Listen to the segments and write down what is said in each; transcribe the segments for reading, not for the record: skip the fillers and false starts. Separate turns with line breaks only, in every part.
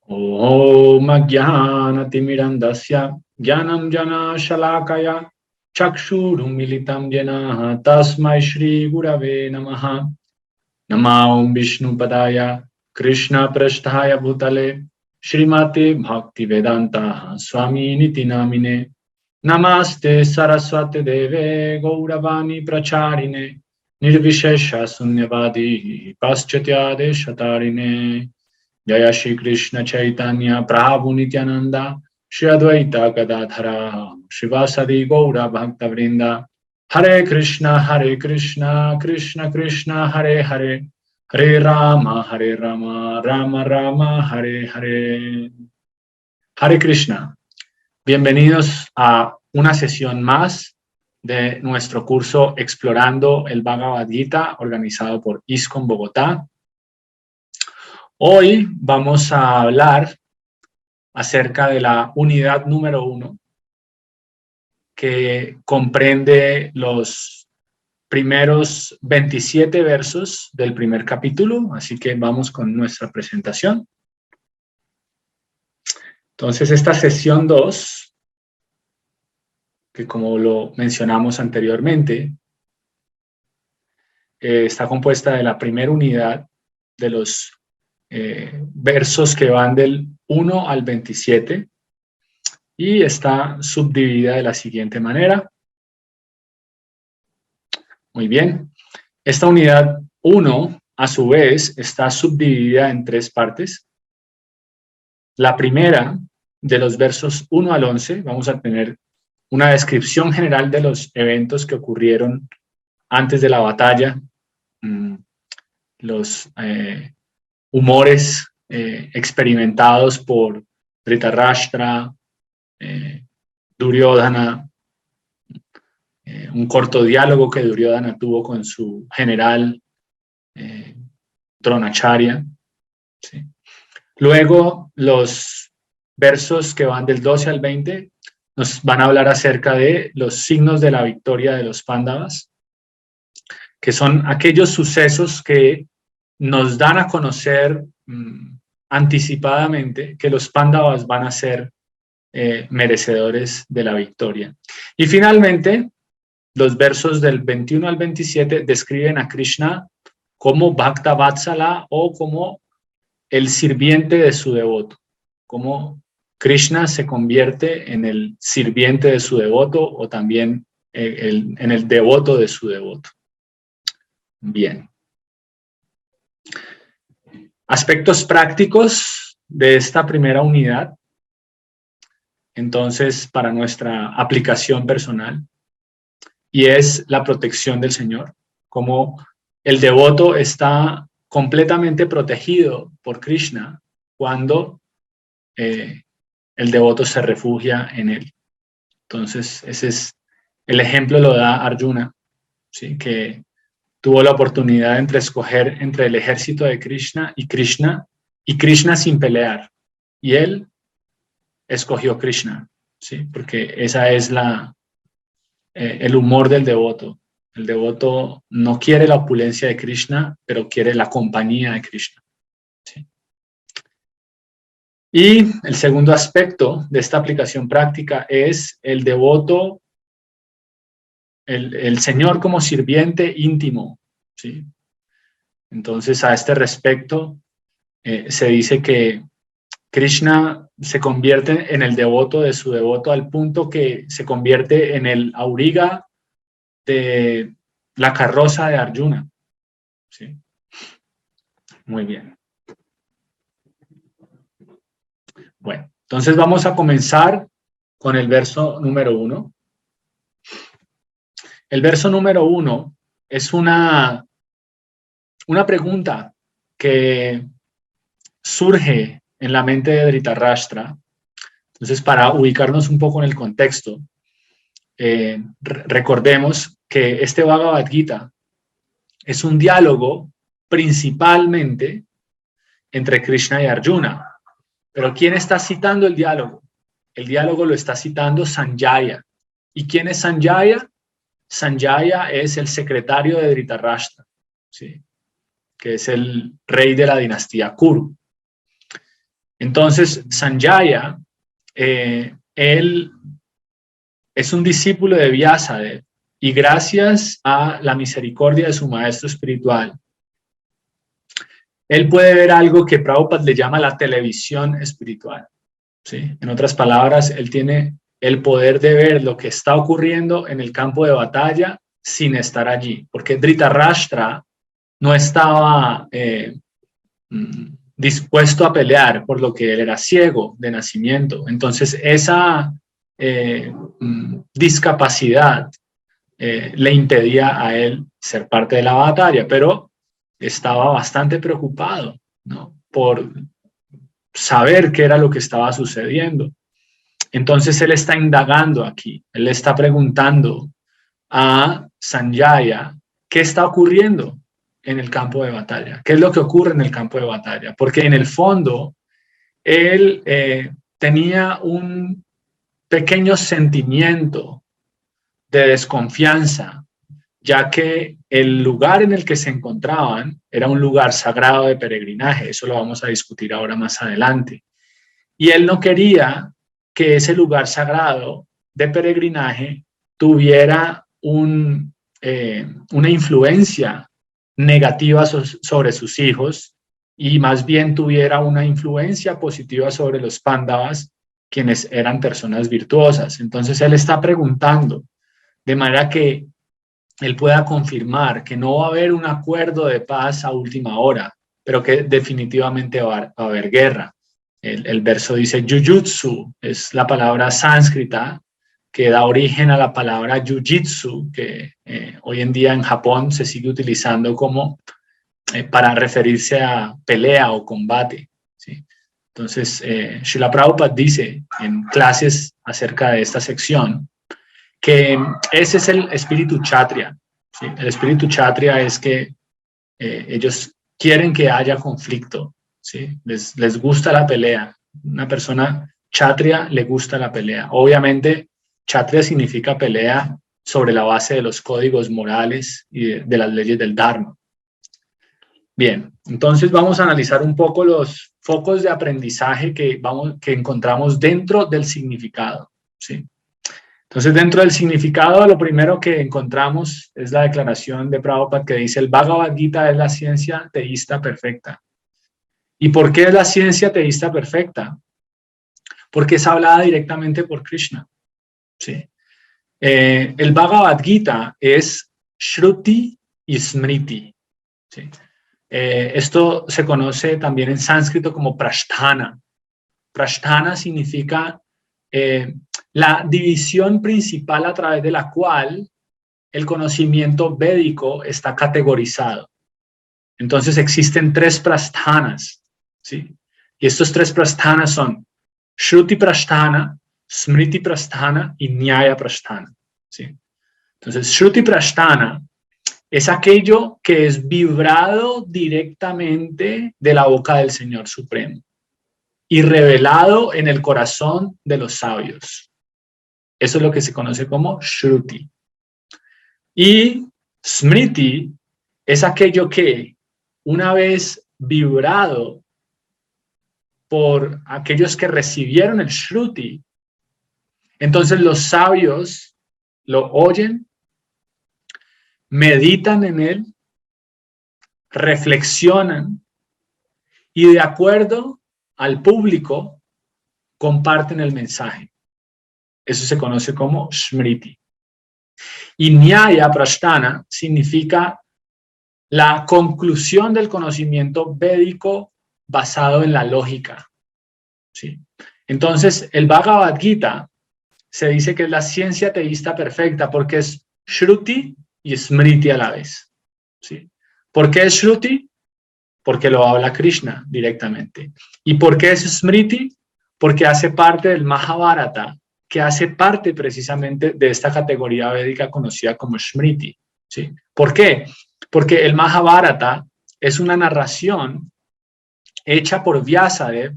Om Ajnanatimirandasya Jnanam Jana Shalakaya Chakshurum Militam Jena Tasmai Shri Gurave Namaha. Namaum Vishnu Padaya Krishna Prasthaya Bhutale Srimate Bhakti Vedanta Swami Niti Namine. Namaste Saraswate Deve Gauravani Pracharine Nirvishesha Sunyavadi Paschatya Shatarine. Jaya Shri Krishna Chaitanya Prabhu Nityananda Shri Advaita Gadadhara Shivasadi Gaura Bhakta Vrinda. Hare Krishna Krishna Krishna Hare Hare Hare Rama Rama Rama Hare Hare. Hare Krishna. Bienvenidos a una sesión más de nuestro curso Explorando el Bhagavad Gita, organizado por ISKCON Bogotá. Hoy vamos a hablar acerca de la unidad número 1, que comprende los primeros 27 versos del primer capítulo, así que vamos con nuestra presentación. Entonces, esta sesión 2, que como lo mencionamos anteriormente, está compuesta de la primera unidad de los versos que van del 1 al 27 y está subdividida de la siguiente manera. Muy bien. Esta unidad 1, a su vez, está subdividida en 3 partes. La primera, de los versos 1 al 11, vamos a tener una descripción general de los eventos que ocurrieron antes de la batalla, los humores experimentados por Dhritarashtra, Duryodhana, un corto diálogo que Duryodhana tuvo con su general Dronacharya. ¿Sí? Luego, los versos que van del 12 al 20 nos van a hablar acerca de los signos de la victoria de los Pándavas, que son aquellos sucesos que nos dan a conocer anticipadamente que los Pándavas van a ser merecedores de la victoria. Y finalmente, los versos del 21 al 27 describen a Krishna como Bhakta Vatsala o como el sirviente de su devoto, como Krishna se convierte en el sirviente de su devoto o también en el devoto de su devoto. Bien. Aspectos prácticos de esta primera unidad, entonces, para nuestra aplicación personal, y es la protección del Señor, como el devoto está completamente protegido por Krishna cuando el devoto se refugia en él. Entonces, ese es el ejemplo, lo da Arjuna, ¿sí? Que tuvo la oportunidad entre escoger entre el ejército de Krishna y Krishna sin pelear. Y él escogió Krishna, ¿sí? Porque esa es el humor del devoto. El devoto no quiere la opulencia de Krishna, pero quiere la compañía de Krishna. ¿Sí? Y el segundo aspecto de esta aplicación práctica es el devoto, el Señor como sirviente íntimo. ¿Sí? Entonces, a este respecto, se dice que Krishna se convierte en el devoto de su devoto al punto que se convierte en el auriga de la carroza de Arjuna. ¿Sí? Muy bien. Bueno, entonces vamos a comenzar con el verso número 1. El verso número 1 es una pregunta que surge en la mente de Dhritarashtra. Entonces, para ubicarnos un poco en el contexto, recordemos que este Bhagavad Gita es un diálogo principalmente entre Krishna y Arjuna. Pero ¿quién está citando el diálogo? El diálogo lo está citando Sanjaya. ¿Y quién es Sanjaya? Sanjaya es el secretario de Dhritarashtra, ¿sí? Que es el rey de la dinastía Kuru. Entonces, Sanjaya, él es un discípulo de Vyasadeva y gracias a la misericordia de su maestro espiritual, él puede ver algo que Prabhupada le llama la televisión espiritual, ¿sí? En otras palabras, él tiene el poder de ver lo que está ocurriendo en el campo de batalla sin estar allí, porque Dhritarashtra no estaba dispuesto a pelear, por lo que él era ciego de nacimiento. Entonces, esa discapacidad le impedía a él ser parte de la batalla, pero estaba bastante preocupado, ¿no?, por saber qué era lo que estaba sucediendo. Entonces él está indagando aquí, él está preguntando a Sanjaya qué está ocurriendo en el campo de batalla, qué es lo que ocurre en el campo de batalla, porque en el fondo él tenía un pequeño sentimiento de desconfianza, ya que el lugar en el que se encontraban era un lugar sagrado de peregrinaje. Eso lo vamos a discutir ahora más adelante. Y él no quería que ese lugar sagrado de peregrinaje tuviera una influencia negativa sobre sus hijos y más bien tuviera una influencia positiva sobre los Pándavas, quienes eran personas virtuosas. Entonces él está preguntando, de manera que él pueda confirmar que no va a haber un acuerdo de paz a última hora, pero que definitivamente va a haber guerra. El verso dice Jujutsu, es la palabra sánscrita que da origen a la palabra Jujitsu, que hoy en día en Japón se sigue utilizando como para referirse a pelea o combate, ¿sí? Entonces, Srila Prabhupada dice en clases acerca de esta sección que ese es el espíritu kshatriya, ¿sí? El espíritu kshatriya es que ellos quieren que haya conflicto, ¿sí? Les gusta la pelea. Una persona kshatriya le gusta la pelea. Obviamente, kshatriya significa pelea sobre la base de los códigos morales y de las leyes del Dharma. Bien, entonces vamos a analizar un poco los focos de aprendizaje que encontramos dentro del significado, ¿sí? Entonces, dentro del significado, lo primero que encontramos es la declaración de Prabhupada que dice: el Bhagavad Gita es la ciencia teísta perfecta. ¿Y por qué es la ciencia teísta perfecta? Porque es hablada directamente por Krishna, ¿sí? El Bhagavad Gita es Shruti y Smriti, ¿sí? Esto se conoce también en sánscrito como Prasthana. Prasthana significa la división principal a través de la cual el conocimiento védico está categorizado. Entonces existen tres prasthanas, ¿sí? Y estos tres prasthanas son Shruti Prasthana, Smriti Prasthana y Nyaya Prasthana, ¿sí? Entonces Shruti Prasthana es aquello que es vibrado directamente de la boca del Señor Supremo y revelado en el corazón de los sabios. Eso es lo que se conoce como Shruti. Y Smriti es aquello que, una vez vibrado por aquellos que recibieron el Shruti, entonces los sabios lo oyen, meditan en él, reflexionan y de acuerdo al público comparten el mensaje. Eso se conoce como Smriti. Y Nyaya Prasthana significa la conclusión del conocimiento védico basado en la lógica, ¿sí? Entonces, el Bhagavad Gita se dice que es la ciencia teísta perfecta porque es Shruti y Smriti a la vez, ¿sí? ¿Por qué es Shruti? Porque lo habla Krishna directamente. ¿Y por qué es Smriti? Porque hace parte del Mahabharata, que hace parte precisamente de esta categoría védica conocida como Smriti, ¿sí? ¿Por qué? Porque el Mahabharata es una narración hecha por Vyasadeva,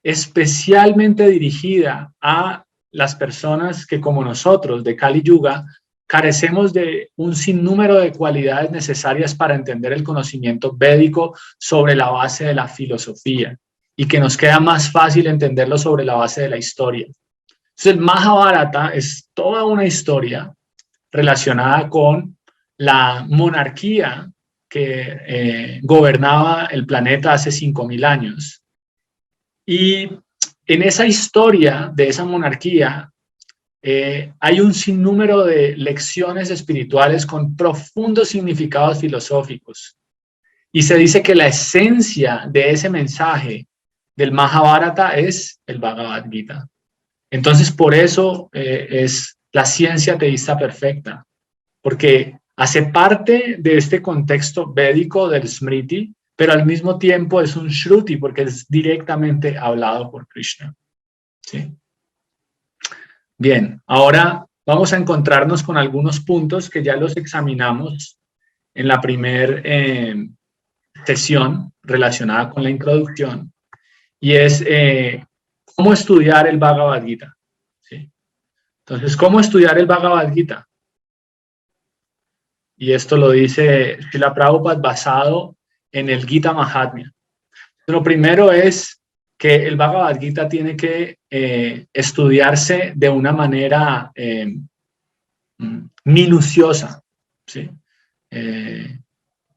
especialmente dirigida a las personas que, como nosotros, de Kali Yuga, carecemos de un sinnúmero de cualidades necesarias para entender el conocimiento védico sobre la base de la filosofía. y que nos queda más fácil entenderlo sobre la base de la historia. Entonces, el Mahabharata es toda una historia relacionada con la monarquía que gobernaba el planeta hace 5.000 años. Y en esa historia de esa monarquía hay un sinnúmero de lecciones espirituales con profundos significados filosóficos. Y se dice que la esencia de ese mensaje del Mahabharata es el Bhagavad Gita. Entonces, por eso es la ciencia teísta perfecta, porque hace parte de este contexto védico del Smriti, pero al mismo tiempo es un Shruti, porque es directamente hablado por Krishna. ¿Sí? Bien, ahora vamos a encontrarnos con algunos puntos que ya los examinamos en la primera sesión relacionada con la introducción, y es cómo estudiar el Bhagavad Gita. ¿Sí? Entonces, ¿cómo estudiar el Bhagavad Gita? Y esto lo dice Srila Prabhupada basado en el Gita Mahatmya. Lo primero es que el Bhagavad Gita tiene que estudiarse de una manera minuciosa. ¿Sí?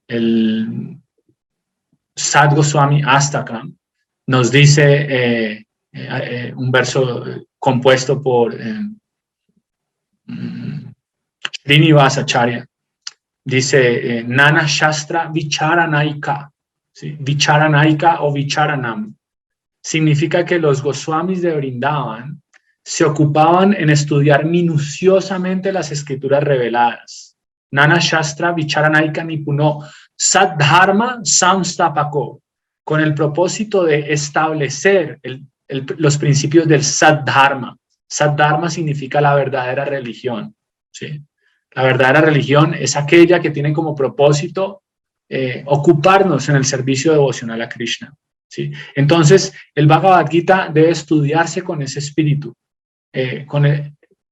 El Sad Goswami Astakam nos dice un verso compuesto por Srinivasa Acharya. Dice Nana Shastra Vicharanaika. ¿Sí? Vicharanaika o Vicharanam. Significa que los Goswamis de Vrindavan se ocupaban en estudiar minuciosamente las escrituras reveladas. Nana Shastra Vicharanaika Nipuno Sadharma Samstapako, con el propósito de establecer los principios del Sadharma. Sadharma significa la verdadera religión. ¿Sí? La verdadera religión es aquella que tiene como propósito ocuparnos en el servicio devocional a Krishna. ¿Sí? Entonces, el Bhagavad Gita debe estudiarse con ese espíritu,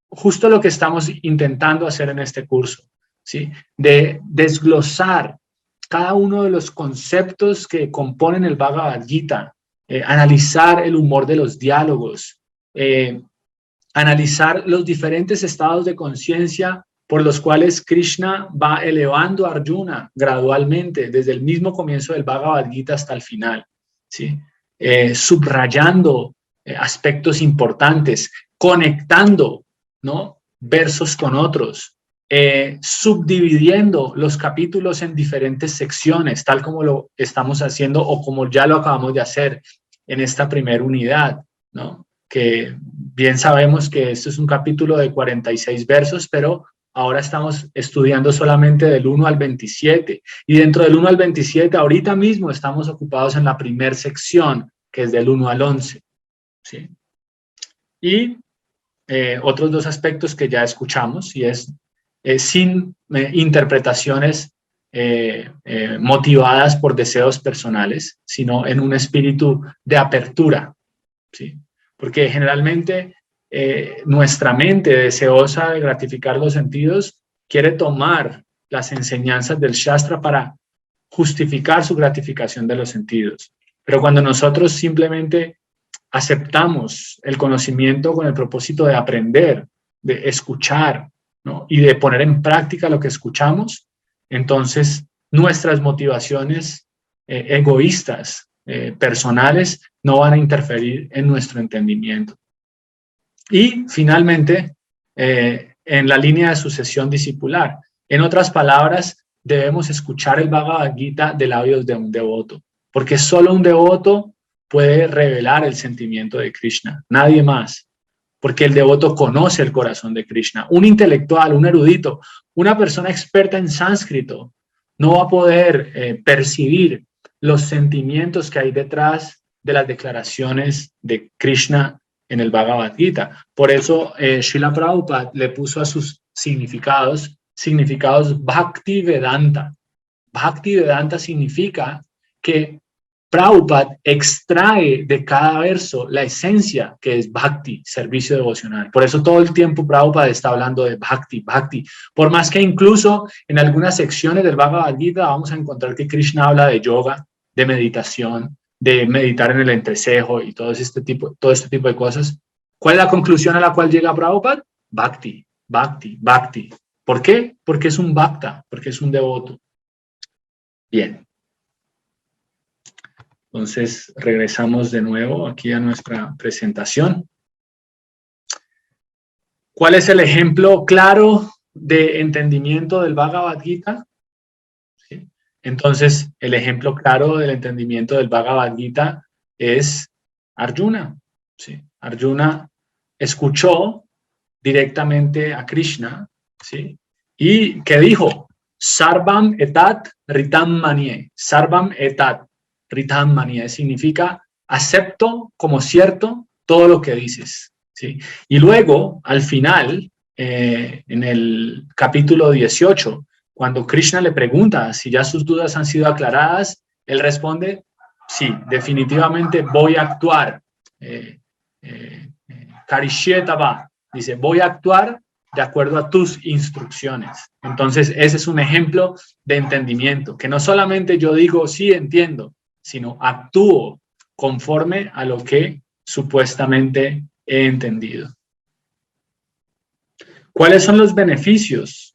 justo lo que estamos intentando hacer en este curso, ¿sí? De desglosar cada uno de los conceptos que componen el Bhagavad Gita, analizar el humor de los diálogos, analizar los diferentes estados de conciencia por los cuales Krishna va elevando a Arjuna gradualmente, desde el mismo comienzo del Bhagavad Gita hasta el final. ¿Sí? Subrayando aspectos importantes, conectando, ¿no?, versos con otros, subdividiendo los capítulos en diferentes secciones, tal como lo estamos haciendo o como ya lo acabamos de hacer en esta primera unidad, ¿no? Que bien sabemos que esto es un capítulo de 46 versos, pero ahora estamos estudiando solamente del 1 al 27. Y dentro del 1 al 27, ahorita mismo estamos ocupados en la primera sección, que es del 1 al 11. ¿Sí? Y otros dos aspectos que ya escuchamos, y es sin interpretaciones motivadas por deseos personales, sino en un espíritu de apertura. ¿Sí? Porque generalmente nuestra mente deseosa de gratificar los sentidos quiere tomar las enseñanzas del Shastra para justificar su gratificación de los sentidos. Pero cuando nosotros simplemente aceptamos el conocimiento con el propósito de aprender, de escuchar, ¿no?, y de poner en práctica lo que escuchamos, entonces nuestras motivaciones egoístas, personales, no van a interferir en nuestro entendimiento. Y finalmente, en la línea de sucesión discipular. En otras palabras, debemos escuchar el Bhagavad Gita de labios de un devoto, porque solo un devoto puede revelar el sentimiento de Krishna, nadie más, porque el devoto conoce el corazón de Krishna. Un intelectual, un erudito, una persona experta en sánscrito no va a poder percibir los sentimientos que hay detrás de las declaraciones de Krishna en el Bhagavad Gita. Por eso Srila Prabhupada le puso a sus significados Bhakti Vedanta. Bhakti Vedanta significa que Prabhupada extrae de cada verso la esencia que es Bhakti, servicio devocional. Por eso todo el tiempo Prabhupada está hablando de Bhakti, Bhakti. Por más que incluso en algunas secciones del Bhagavad Gita vamos a encontrar que Krishna habla de yoga, de meditación, de meditar en el entrecejo y todo este tipo de cosas. ¿Cuál es la conclusión a la cual llega Prabhupada? Bhakti, bhakti, bhakti. ¿Por qué? Porque es un bhakta, porque es un devoto. Bien. Entonces, regresamos de nuevo aquí a nuestra presentación. ¿Cuál es el ejemplo claro de entendimiento del Bhagavad Gita? ¿Sí? Entonces, el ejemplo claro del entendimiento del Bhagavad Gita es Arjuna. ¿Sí? Arjuna escuchó directamente a Krishna, ¿sí? ¿Y qué dijo? Sarvam etat ritam manye. Sarvam etat ritam manye significa acepto como cierto todo lo que dices, ¿sí? Y luego, al final, en el capítulo 18, cuando Krishna le pregunta si ya sus dudas han sido aclaradas, él responde, sí, definitivamente voy a actuar. Karishyetava, dice, voy a actuar de acuerdo a tus instrucciones. Entonces, ese es un ejemplo de entendimiento, que no solamente yo digo, sí, entiendo, sino actúo conforme a lo que supuestamente he entendido. ¿Cuáles son los beneficios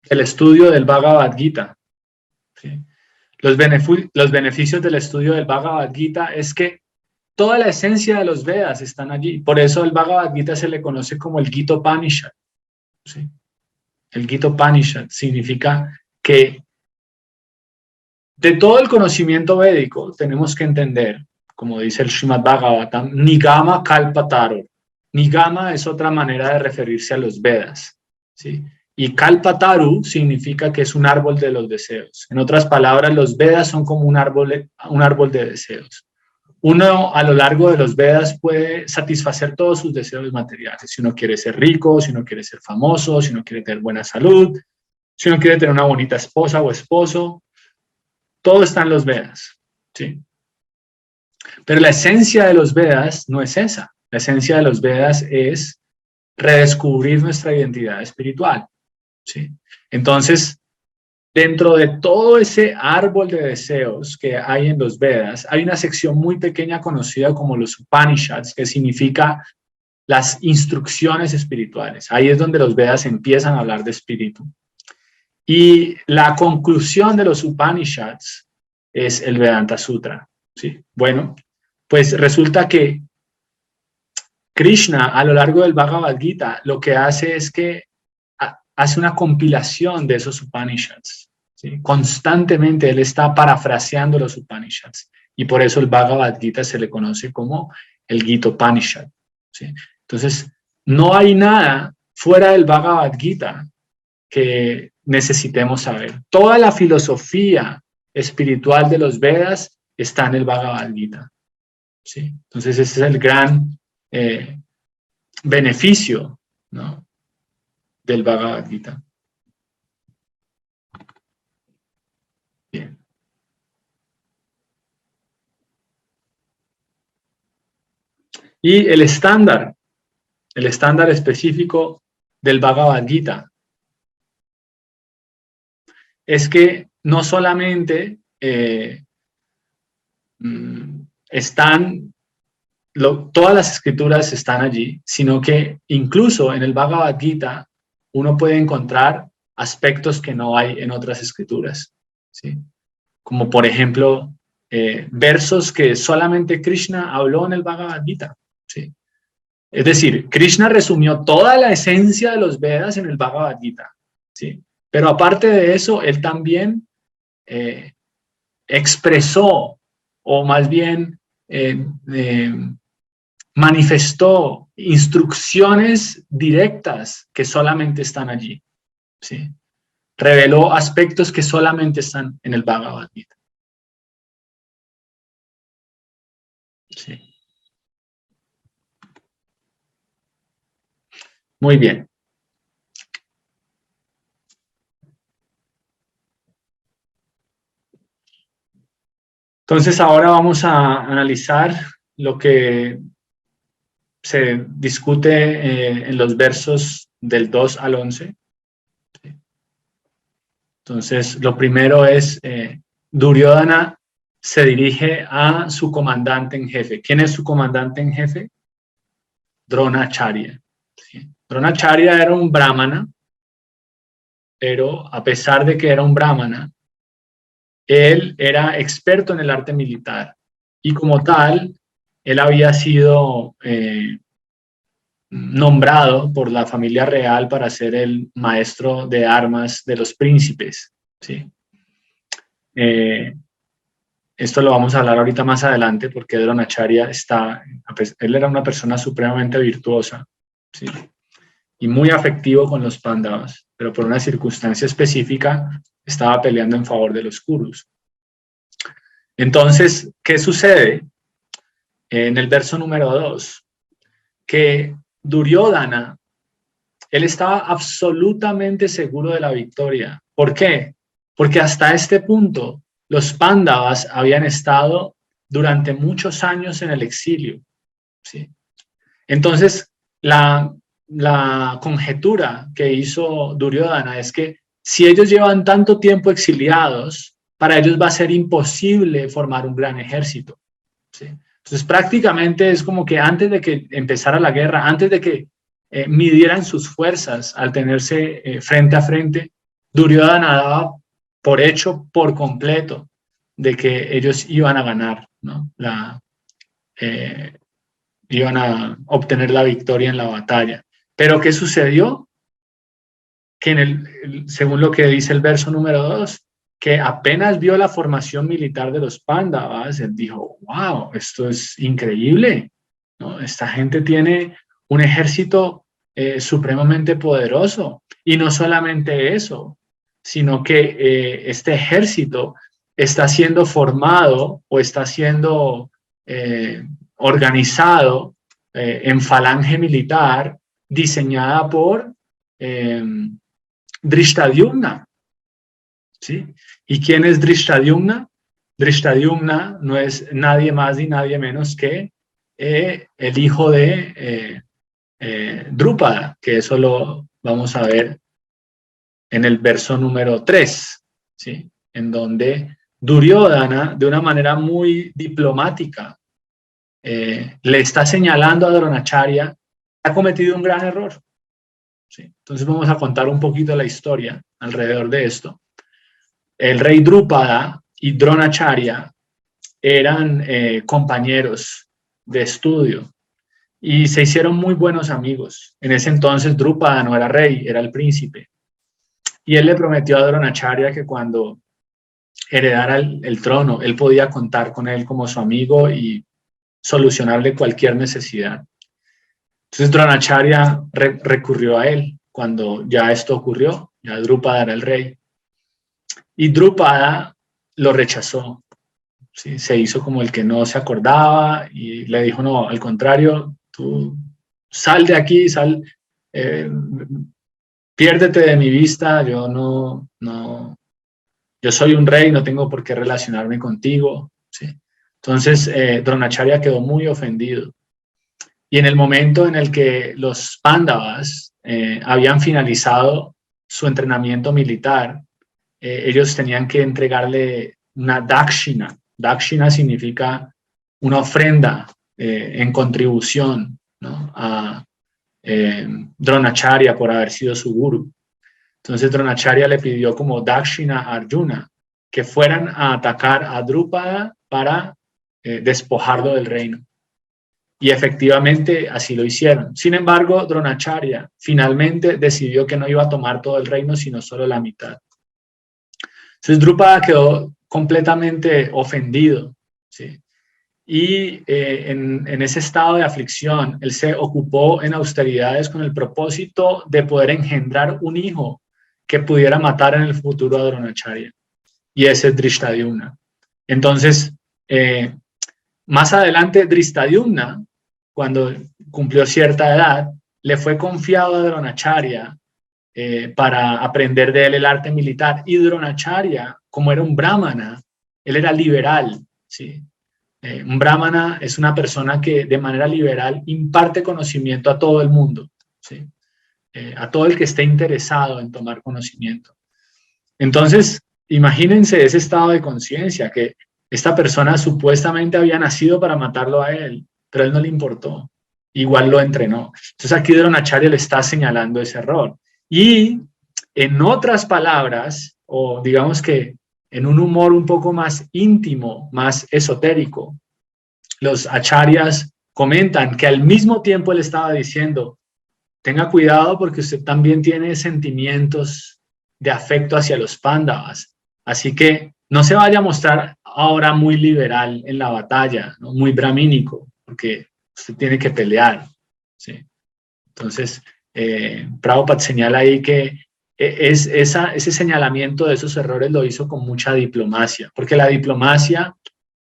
del estudio del Bhagavad Gita? ¿Sí? Los beneficios del estudio del Bhagavad Gita es que toda la esencia de los Vedas están allí. Por eso el Bhagavad Gita se le conoce como el Gita Upanishad. ¿Sí? El Gita Upanishad significa que de todo el conocimiento védico tenemos que entender, como dice el Srimad Bhagavatam, Nigama Kalpataru. Nigama es otra manera de referirse a los Vedas. ¿Sí? Y Kalpataru significa que es un árbol de los deseos. En otras palabras, los Vedas son como un árbol de deseos. Uno a lo largo de los Vedas puede satisfacer todos sus deseos materiales. Si uno quiere ser rico, si uno quiere ser famoso, si uno quiere tener buena salud, si uno quiere tener una bonita esposa o esposo, todo está en los Vedas, ¿sí? Pero la esencia de los Vedas no es esa. La esencia de los Vedas es redescubrir nuestra identidad espiritual, ¿sí? Entonces, dentro de todo ese árbol de deseos que hay en los Vedas, hay una sección muy pequeña conocida como los Upanishads, que significa las instrucciones espirituales. Ahí es donde los Vedas empiezan a hablar de espíritu. Y la conclusión de los Upanishads es el Vedanta Sutra, ¿sí? Bueno, pues resulta que Krishna, a lo largo del Bhagavad Gita, lo que hace es que hace una compilación de esos Upanishads. ¿Sí? Constantemente él está parafraseando los Upanishads. Y por eso el Bhagavad Gita se le conoce como el Gita Upanishad. ¿Sí? Entonces, no hay nada fuera del Bhagavad Gita que necesitemos saber. Toda la filosofía espiritual de los Vedas está en el Bhagavad Gita. ¿Sí? Entonces, ese es el gran beneficio, ¿no?, del Bhagavad Gita. Bien. Y el estándar específico del Bhagavad Gita es que no solamente todas las escrituras están allí, sino que incluso en el Bhagavad Gita uno puede encontrar aspectos que no hay en otras escrituras, ¿sí? Como por ejemplo, versos que solamente Krishna habló en el Bhagavad Gita, ¿sí? Es decir, Krishna resumió toda la esencia de los Vedas en el Bhagavad Gita, ¿sí? Pero aparte de eso, él también expresó, o más bien manifestó instrucciones directas que solamente están allí, ¿sí? Reveló aspectos que solamente están en el Bhagavad Gita. Sí. Muy bien. Entonces ahora vamos a analizar lo que se discute en los versos del 2 al 11. Entonces, lo primero es Duryodhana se dirige a su comandante en jefe. ¿Quién es su comandante en jefe? Dronacharya. ¿Sí? Dronacharya era un brahmana, pero a pesar de que era un brahmana, él era experto en el arte militar y como tal, él había sido nombrado por la familia real para ser el maestro de armas de los príncipes. ¿Sí? Esto lo vamos a hablar ahorita más adelante porque Dronacharya él era una persona supremamente virtuosa, ¿sí? Y muy afectivo con los Pándavas, pero por una circunstancia específica estaba peleando en favor de los Kurus. Entonces, ¿qué sucede? En el verso número 2, que Duryodhana, él estaba absolutamente seguro de la victoria. ¿Por qué? Porque hasta este punto los Pándavas habían estado durante muchos años en el exilio, ¿sí? Entonces, la conjetura que hizo Duryodhana es que si ellos llevan tanto tiempo exiliados, para ellos va a ser imposible formar un gran ejército, ¿sí? Entonces, prácticamente es como que antes de que empezara la guerra, antes de que midieran sus fuerzas al tenerse frente a frente, Duryodhana daba por hecho por completo de que ellos iban a ganar, ¿no? Iban a obtener la victoria en la batalla. Pero ¿qué sucedió? Que según lo que dice el verso número 2, que apenas vio la formación militar de los Pándavas, él dijo, wow, esto es increíble, ¿no? Esta gente tiene un ejército supremamente poderoso. Y no solamente eso, sino que este ejército está siendo formado o está siendo organizado en falange militar diseñada por Drishtadyumna, ¿sí? ¿Y quién es Drishtadyumna? Drishtadyumna no es nadie más ni nadie menos que el hijo de Drúpada, que eso lo vamos a ver en el verso número 3, ¿sí? En donde Duryodhana, de una manera muy diplomática, le está señalando a Dronacharya que ha cometido un gran error. ¿Sí? Entonces vamos a contar un poquito la historia alrededor de esto. El rey Drúpada y Dronacharya eran compañeros de estudio y se hicieron muy buenos amigos. En ese entonces Drúpada no era rey, era el príncipe. Y él le prometió a Dronacharya que cuando heredara el trono, él podía contar con él como su amigo y solucionarle cualquier necesidad. Entonces Dronacharya recurrió a él cuando ya esto ocurrió, ya Drúpada era el rey. Y Drúpada lo rechazó, ¿sí? Se hizo como el que no se acordaba y le dijo, no, al contrario, tú sal de aquí, piérdete de mi vista, yo soy un rey, no tengo por qué relacionarme contigo, ¿sí? Entonces Dronacharya quedó muy ofendido. Y en el momento en el que los Pándavas habían finalizado su entrenamiento militar, ellos tenían que entregarle una dakshina. Dakshina significa una ofrenda en contribución, ¿no? A Dronacharya por haber sido su guru. Entonces Dronacharya le pidió como dakshina a Arjuna que fueran a atacar a Drúpada para despojarlo del reino. Y efectivamente así lo hicieron. Sin embargo, Dronacharya finalmente decidió que no iba a tomar todo el reino, sino solo la mitad. Entonces Drúpada quedó completamente ofendido, ¿sí? Y en ese estado de aflicción, él se ocupó en austeridades con el propósito de poder engendrar un hijo que pudiera matar en el futuro a Dronacharya. Y ese es Drishtadyumna. Entonces, más adelante, Drishtadyumna, cuando cumplió cierta edad, le fue confiado a Dronacharya para aprender de él el arte militar. Y Dronacharya, como era un brahmana, él era liberal, ¿sí? Un brahmana es una persona que de manera liberal imparte conocimiento a todo el mundo, ¿sí? A todo el que esté interesado en tomar conocimiento. Entonces, imagínense ese estado de conciencia, que esta persona supuestamente había nacido para matarlo a él, pero a él no le importó. Igual lo entrenó. Entonces aquí Dronacharya le está señalando ese error. Y en otras palabras, o digamos que en un humor un poco más íntimo, más esotérico, los acharyas comentan que al mismo tiempo él estaba diciendo, tenga cuidado porque usted también tiene sentimientos de afecto hacia los pándavas. Así que no se vaya a mostrar ahora muy liberal en la batalla, ¿no? Muy bramínico, porque usted tiene que pelear. ¿Sí? Entonces, Prabhupada señala ahí que ese señalamiento de esos errores lo hizo con mucha diplomacia, porque la diplomacia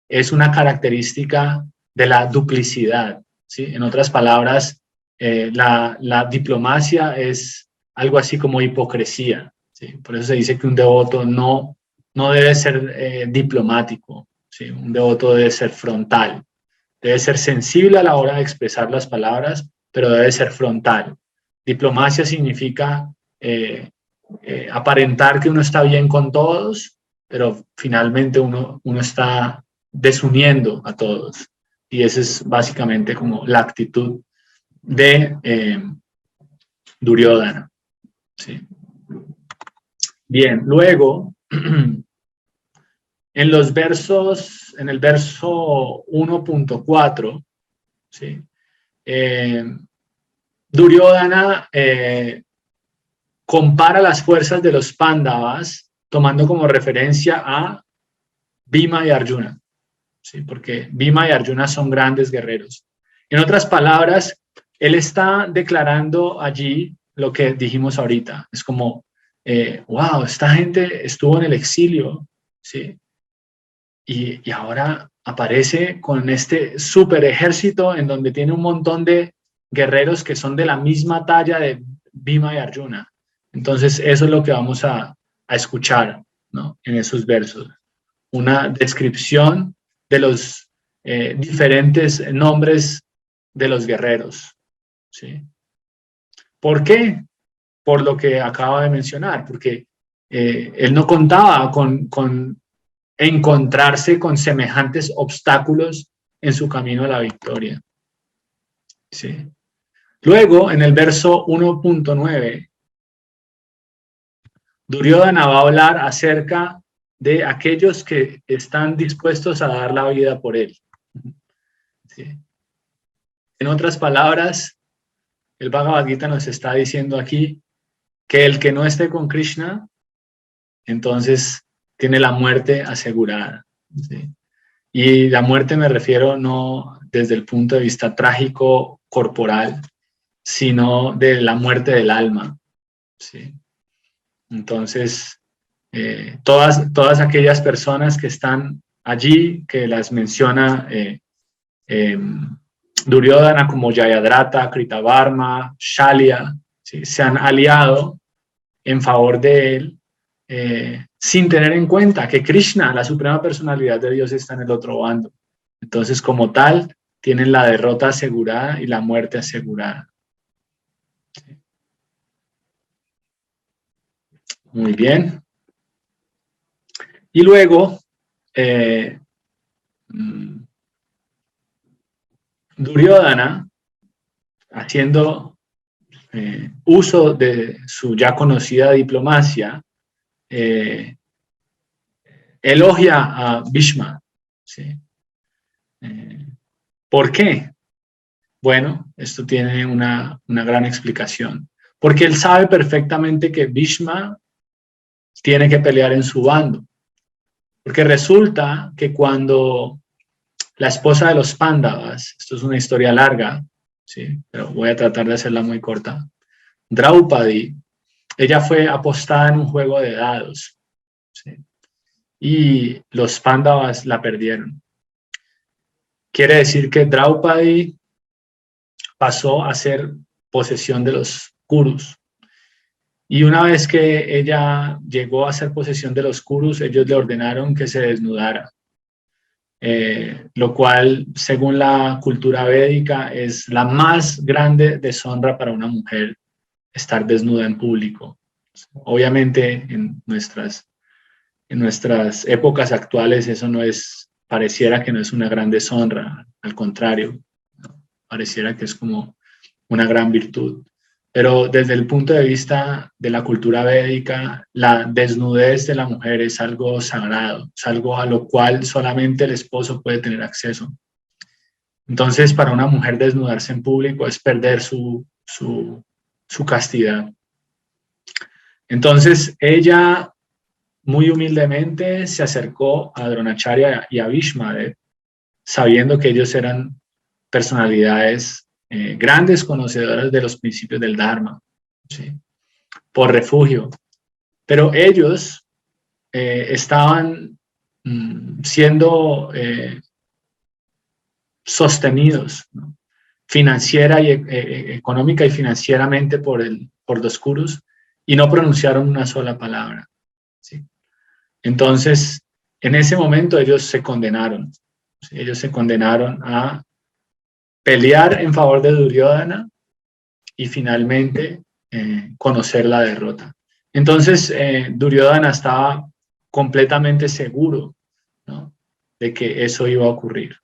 es una característica de la duplicidad. ¿Sí? En otras palabras, la diplomacia es algo así como hipocresía. ¿Sí? Por eso se dice que un devoto no debe ser diplomático. ¿Sí? Un devoto debe ser frontal, debe ser sensible a la hora de expresar las palabras, pero debe ser frontal. Diplomacia significa aparentar que uno está bien con todos, pero finalmente uno está desuniendo a todos. Y esa es básicamente como la actitud de Duryodhana. ¿Sí? Bien, luego, en el verso 1.4, ¿sí? Duryodhana compara las fuerzas de los Pándavas tomando como referencia a Bhima y Arjuna, ¿sí? Porque Bhima y Arjuna son grandes guerreros. En otras palabras, él está declarando allí lo que dijimos ahorita. Es como, wow, esta gente estuvo en el exilio, ¿sí? Y ahora aparece con este super ejército en donde tiene un montón de guerreros que son de la misma talla de Bhima y Arjuna. Entonces, eso es lo que vamos a escuchar, ¿no? En esos versos. Una descripción de los diferentes nombres de los guerreros, ¿sí? ¿Por qué? Por lo que acaba de mencionar, porque él no contaba con encontrarse con semejantes obstáculos en su camino a la victoria. ¿Sí? Luego, en el verso 1.9, Duryodhana va a hablar acerca de aquellos que están dispuestos a dar la vida por él. ¿Sí? En otras palabras, el Bhagavad Gita nos está diciendo aquí que el que no esté con Krishna, entonces tiene la muerte asegurada. ¿Sí? Y la muerte me refiero no desde el punto de vista trágico corporal, sino de la muerte del alma. ¿Sí? Entonces, todas aquellas personas que están allí, que las menciona Duryodhana como Jayadratha, Kritavarma, Shalya, ¿sí? Se han aliado en favor de él, sin tener en cuenta que Krishna, la suprema personalidad de Dios, está en el otro bando. Entonces, como tal, tienen la derrota asegurada y la muerte asegurada. Muy bien. Y luego, Duryodhana, haciendo uso de su ya conocida diplomacia, elogia a Bhishma. ¿Sí? ¿Por qué? Bueno, esto tiene una gran explicación. Porque él sabe perfectamente que Bhishma tiene que pelear en su bando. Porque resulta que cuando la esposa de los Pándavas, esto es una historia larga, ¿sí? Pero voy a tratar de hacerla muy corta, Draupadi, ella fue apostada en un juego de dados, ¿sí? Y los Pándavas la perdieron. Quiere decir que Draupadi pasó a ser posesión de los Kurus. Y una vez que ella llegó a ser posesión de los Kurus, ellos le ordenaron que se desnudara. Lo cual, según la cultura védica, es la más grande deshonra para una mujer, estar desnuda en público. Obviamente, en nuestras épocas actuales eso no es pareciera que no es una gran deshonra, al contrario, ¿no? Pareciera que es como una gran virtud. Pero desde el punto de vista de la cultura védica, la desnudez de la mujer es algo sagrado, es algo a lo cual solamente el esposo puede tener acceso. Entonces, para una mujer desnudarse en público es perder su castidad. Entonces, ella muy humildemente se acercó a Dronacharya y a Bhishmadev, sabiendo que ellos eran personalidades grandes conocedoras de los principios del Dharma, ¿sí? Por refugio. Pero ellos estaban siendo sostenidos, ¿no? Financiera y económica y financieramente por los Kurus, y no pronunciaron una sola palabra, ¿sí? Entonces, en ese momento ellos se condenaron, ¿sí? Ellos se condenaron a pelear en favor de Duryodhana y finalmente conocer la derrota. Entonces, Duryodhana estaba completamente seguro, ¿no?, de que eso iba a ocurrir.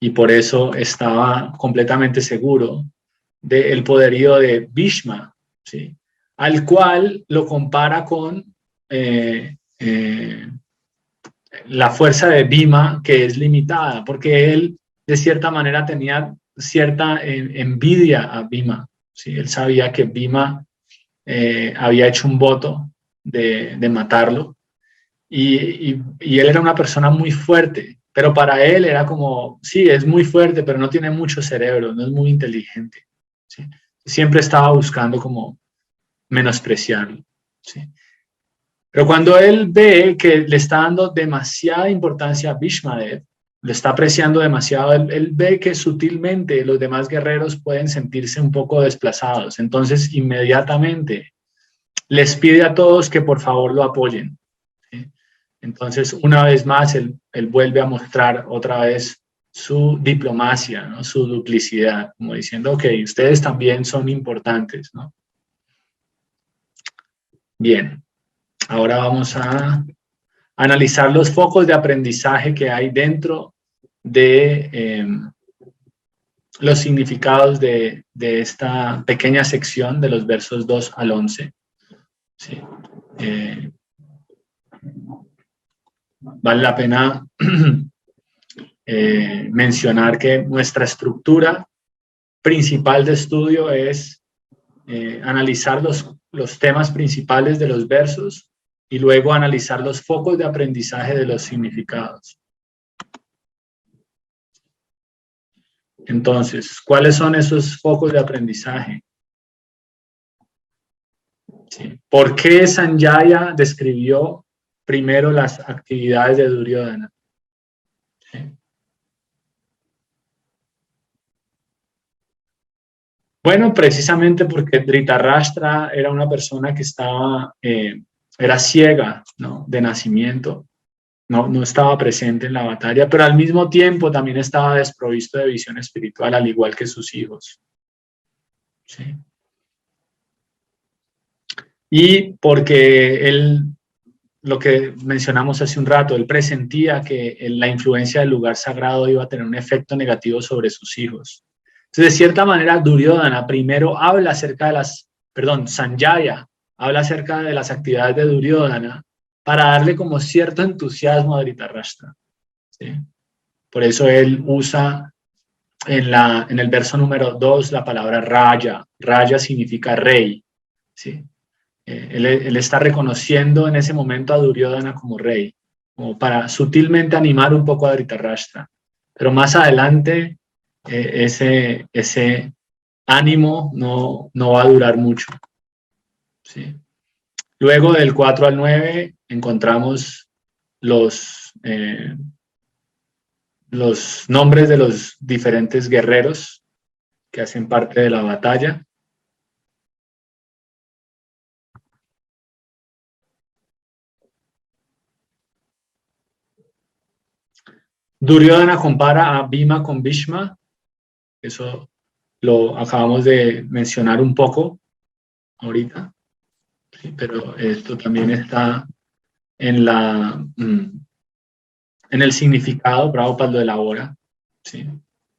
Y por eso estaba completamente seguro del poderío de Bhishma, ¿sí?, al cual lo compara con la fuerza de Bhima, que es limitada, porque él de cierta manera tenía cierta envidia a Bhima, ¿sí? Él sabía que Bhima había hecho un voto de matarlo, y él era una persona muy fuerte, pero para él era como, sí, es muy fuerte, pero no tiene mucho cerebro, no es muy inteligente, ¿sí? Siempre estaba buscando como menospreciarlo, ¿sí? Pero cuando él ve que le está dando demasiada importancia a Bhishmadev, le está apreciando demasiado, él ve que sutilmente los demás guerreros pueden sentirse un poco desplazados. Entonces, inmediatamente les pide a todos que por favor lo apoyen, ¿sí? Entonces, una vez más, él vuelve a mostrar otra vez su diplomacia, ¿no?, su duplicidad, como diciendo, ok, ustedes también son importantes, ¿no? Bien. Ahora vamos a analizar los focos de aprendizaje que hay dentro de los significados de esta pequeña sección de los versos 2 al 11. ¿Sí? Vale la pena mencionar que nuestra estructura principal de estudio es analizar los temas principales de los versos y luego analizar los focos de aprendizaje de los significados. Entonces, ¿cuáles son esos focos de aprendizaje? ¿Sí? ¿Por qué Sanjaya describió primero las actividades de Duryodhana? ¿Sí? Bueno, precisamente porque Dhritarashtra era una persona que era ciega, ¿no?, de nacimiento. No estaba presente en la batalla, pero al mismo tiempo también estaba desprovisto de visión espiritual, al igual que sus hijos. ¿Sí? Y porque él, lo que mencionamos hace un rato, él presentía que la influencia del lugar sagrado iba a tener un efecto negativo sobre sus hijos. Entonces, de cierta manera, Duryodhana primero habla acerca de Sanjaya habla acerca de las actividades de Duryodhana para darle como cierto entusiasmo a Dhritarashtra, ¿sí? Por eso él usa en el verso número 2 la palabra Raya. Raya significa rey, ¿sí? Él está reconociendo en ese momento a Duryodhana como rey, como para sutilmente animar un poco a Dhritarashtra. Pero más adelante ese ánimo no va a durar mucho, ¿sí? Luego del 4 al 9 encontramos los nombres de los diferentes guerreros que hacen parte de la batalla. Duryodhana compara a Bhima con Bhishma, eso lo acabamos de mencionar un poco ahorita, ¿sí? Pero esto también está en en el significado, Prabhupada lo elabora, ¿sí?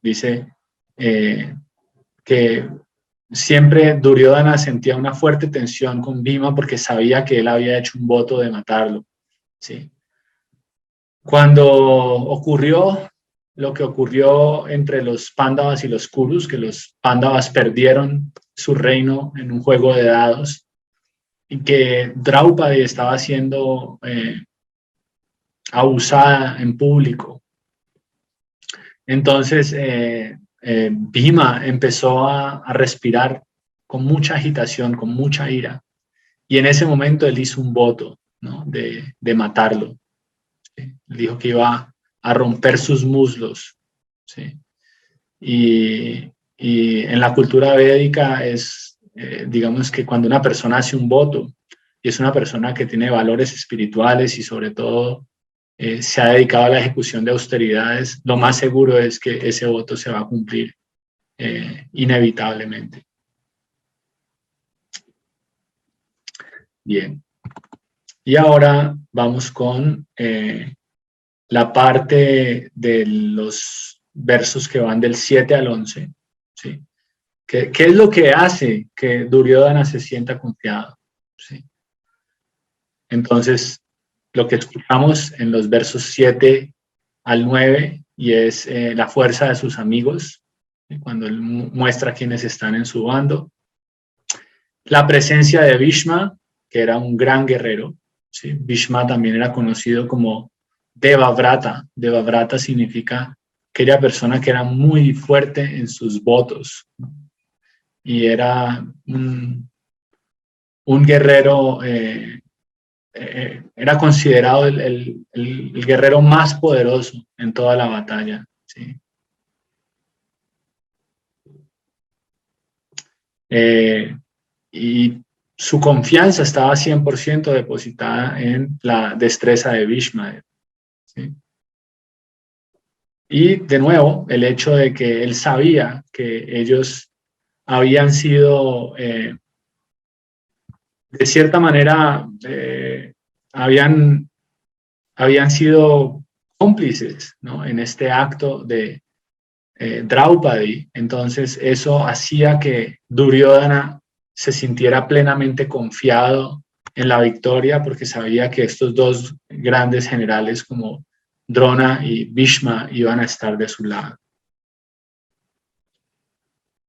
Dice que siempre Duryodhana sentía una fuerte tensión con Bhima porque sabía que él había hecho un voto de matarlo, ¿sí? Cuando ocurrió lo que ocurrió entre los Pándavas y los Kurus, que los Pándavas perdieron su reino en un juego de dados y que Draupadi estaba siendo abusada en público. Entonces, Bhima empezó a respirar con mucha agitación, con mucha ira. Y en ese momento él hizo un voto, ¿no?, de matarlo. ¿Sí? Dijo que iba a romper sus muslos. ¿Sí? Y en la cultura védica es, digamos que cuando una persona hace un voto y es una persona que tiene valores espirituales y sobre todo se ha dedicado a la ejecución de austeridades, lo más seguro es que ese voto se va a cumplir inevitablemente. Bien. Y ahora vamos con la parte de los versos que van del 7 al 11. ¿Sí? ¿Qué es lo que hace que Duryodhana se sienta confiado? ¿Sí? Entonces, lo que escuchamos en los versos 7 al 9 y es la fuerza de sus amigos, ¿sí?, cuando él muestra quiénes están en su bando. La presencia de Bhishma, que era un gran guerrero. ¿Sí? Bhishma también era conocido como Devavrata. Devavrata significa aquella persona que era muy fuerte en sus votos, ¿no? Y era un guerrero, era considerado el guerrero más poderoso en toda la batalla. ¿Sí? Y su confianza estaba 100% depositada en la destreza de Bhishma. ¿Sí? Y de nuevo, el hecho de que él sabía que ellos habían sido, de cierta manera, habían sido cómplices, ¿no?, en este acto de Draupadi. Entonces eso hacía que Duryodhana se sintiera plenamente confiado en la victoria porque sabía que estos dos grandes generales como Drona y Bhishma iban a estar de su lado.